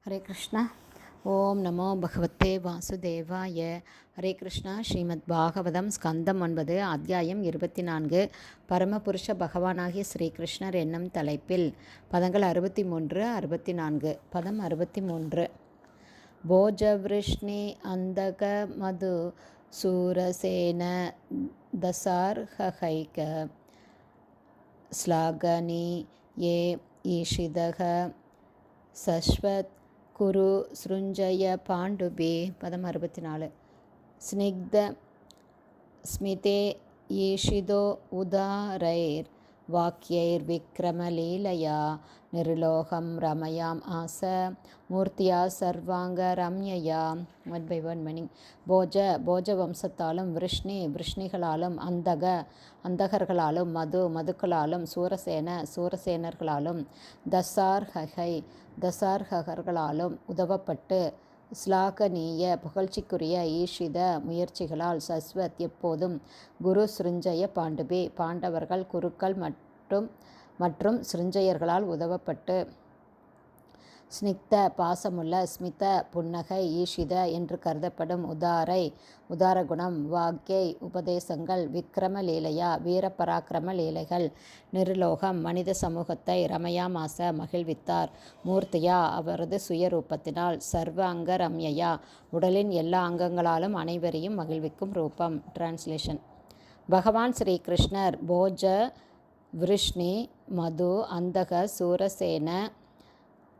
ஹரே கிருஷ்ணா. ஓம் நமோ பகவத்தே வாசுதேவாய. ஹரே கிருஷ்ணா. ஸ்ரீமத் பாகவதம் ஸ்கந்தம் 9 அத்தியாயம் 24 பரமபுருஷ பகவானாகிய ஸ்ரீகிருஷ்ணர் என்னும் தலைப்பில் பதங்கள் 63 64. பதம் 63. போஜவிருஷ்ணி அந்தக மது சூரசேன தசார்ஹைக ஸ்லாகனி ஏ ஈஷிதக சஸ்வத் குரு ஸ்ருஞ்சய பாண்டுபே. பதம் 64. ஸ்னிக்த ஸ்மிதே ஈஷிதோ உதாரைர் வாக்கியைர் விக்ரமலீலயா நிர்லோகம் ரமயாம் ஆச மூர்த்தியா சர்வாங்க ரம்யயா. One by one meaning. போஜ வம்சத்தாலும் விருஷ்ணிகளாலும் அந்தகர்களாலும் மதுக்களாலும் சூரசேனர்களாலும் தசார்ஹகர்களாலும் உதவப்பட்டு ஸ்லாகனீய புகழ்ச்சிக்குரிய ஈஷித முயற்சிகளால் சஸ்வத் எப்போதும் குரு ஸ்ருஞ்சய பாண்டுபே பாண்டவர்கள் குருக்கள் மற்றும் ஸ்ருஞ்சயர்களால் உதவப்பட்டு ஸ்னிக்த பாசமுள்ள ஸ்மித புன்னகை ஈஷித என்று கருதப்படும் உதார குணம் வாக்கியை உபதேசங்கள் விக்ரம லீலையா வீரபராக்கிரம லீலைகள் நிர்லோகம் மனித சமூகத்தை ரமயாமாச மகிழ்வித்தார் மூர்த்தியா அவரது சுயரூபத்தினால் சர்வ அங்க ரம்யயா உடலின் எல்லா அங்கங்களாலும் அனைவரையும் மகிழ்விக்கும் ரூபம். டிரான்ஸ்லேஷன். பகவான் ஸ்ரீ கிருஷ்ணர் போஜ விருஷ்ணி மது அந்தக சூரசேன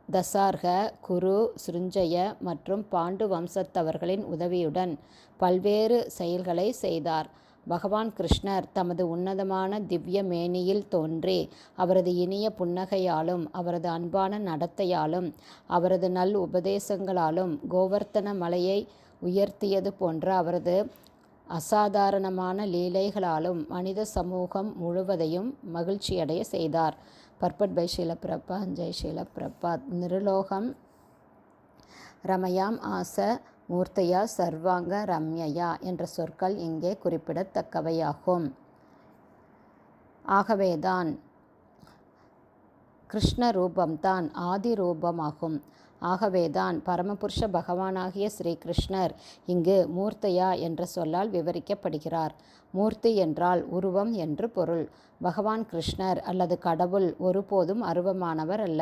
தசார்க குரு ஸ்ருஞ்சய மற்றும் பாண்டு வம்சத்தவர்களின் உதவியுடன் பல்வேறு செயல்களை செய்தார். பகவான் கிருஷ்ணர் தமது உன்னதமான திவ்ய மேனியில் தோன்றி அவரது இனிய புன்னகையாலும் அவரது அன்பான நடத்தையாலும் அவரது நல் உபதேசங்களாலும் கோவர்த்தன மலையை உயர்த்தியது போன்ற அவரது அசாதாரணமான லீலைகளாலும் மனித சமூகம் முழுவதையும் மகிழ்ச்சியடைய செய்தார். Purport by Sheela Prabhat. ஜெய் ஷீல பிரபாத். நிருலோகம் ரமயாம் ஆச மூர்த்தியா சர்வாங்க ரம்யயா என்ற சொற்கள் இங்கே குறிப்பிடத்தக்கவையாகும். ஆகவேதான் கிருஷ்ண ரூபம்தான் ஆதி ரூபமாகும். ஆகவேதான் பரமபுருஷ பகவானாகிய ஸ்ரீகிருஷ்ணர் இங்கு மூர்த்தையா என்ற சொல்லால் விவரிக்கப்படுகிறார். மூர்த்தி என்றால் உருவம் என்று பொருள். பகவான் கிருஷ்ணர் அல்லது கடவுள் ஒருபோதும் அருவமானவர் அல்ல.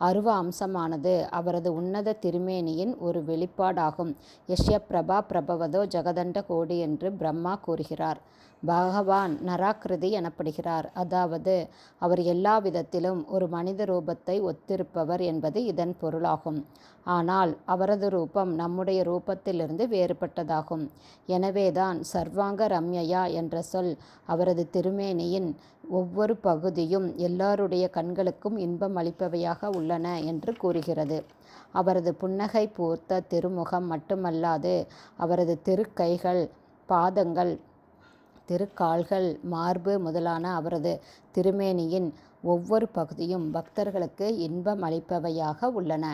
அருவ அம்சமானது அவரது உன்னத திருமேனியின் ஒரு வெளிப்பாடாகும். யஷ்ய பிரபா பிரபவதோ ஜெகதண்ட கோடி என்று பிரம்மா கூறுகிறார். பகவான் நராக்கிருதி எனப்படுகிறார். அதாவது அவர் எல்லா விதத்திலும் ஒரு மனித ரூபத்தை ஒத்திருப்பவர் என்பது இதன் பொருளாகும். ஆனால் அவரது ரூபம் நம்முடைய ரூபத்திலிருந்து வேறுபட்டதாகும். எனவேதான் சர்வாங்க ரம்யயா என்ற சொல் அவரது திருமேனியின் ஒவ்வொரு பகுதியும் எல்லாருடைய கண்களுக்கும் இன்பம் அளிப்பவையாக உள்ளன என்று கூறுகிறது. அவரது புன்னகை பூர்த்த திருமுகம் மட்டுமல்லாது அவரது திருக்கைகள் பாதங்கள் திருக்கால்கள் மார்பு முதலான அவரது திருமேனியின் ஒவ்வொரு பகுதியும் பக்தர்களுக்கு இன்பம் அளிப்பவையாக உள்ளன.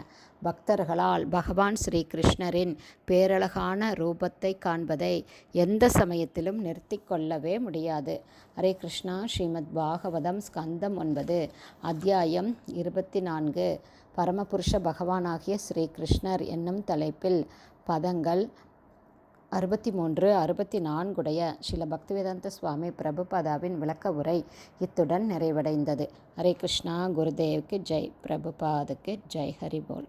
பக்தர்களால் பகவான் ஸ்ரீகிருஷ்ணரின் பேரழகான ரூபத்தை காண்பதை எந்த சமயத்திலும் நிறுத்தி கொள்ளவே முடியாது. ஹரே கிருஷ்ணா. ஸ்ரீமத் பாகவதம் ஸ்கந்தம் 9 அத்தியாயம் 24 பரமபுருஷ பகவானாகிய ஸ்ரீகிருஷ்ணர் என்னும் தலைப்பில் பதங்கள் 63 64 ஸ்ரீல பக்திவேதாந்த சுவாமி பிரபுபாதாவின் விளக்க உரை இத்துடன் நிறைவடைந்தது. ஹரே கிருஷ்ணா. குருதேவுக்கு ஜெய். பிரபுபாதுக்கு ஜெய். ஹரி போல்.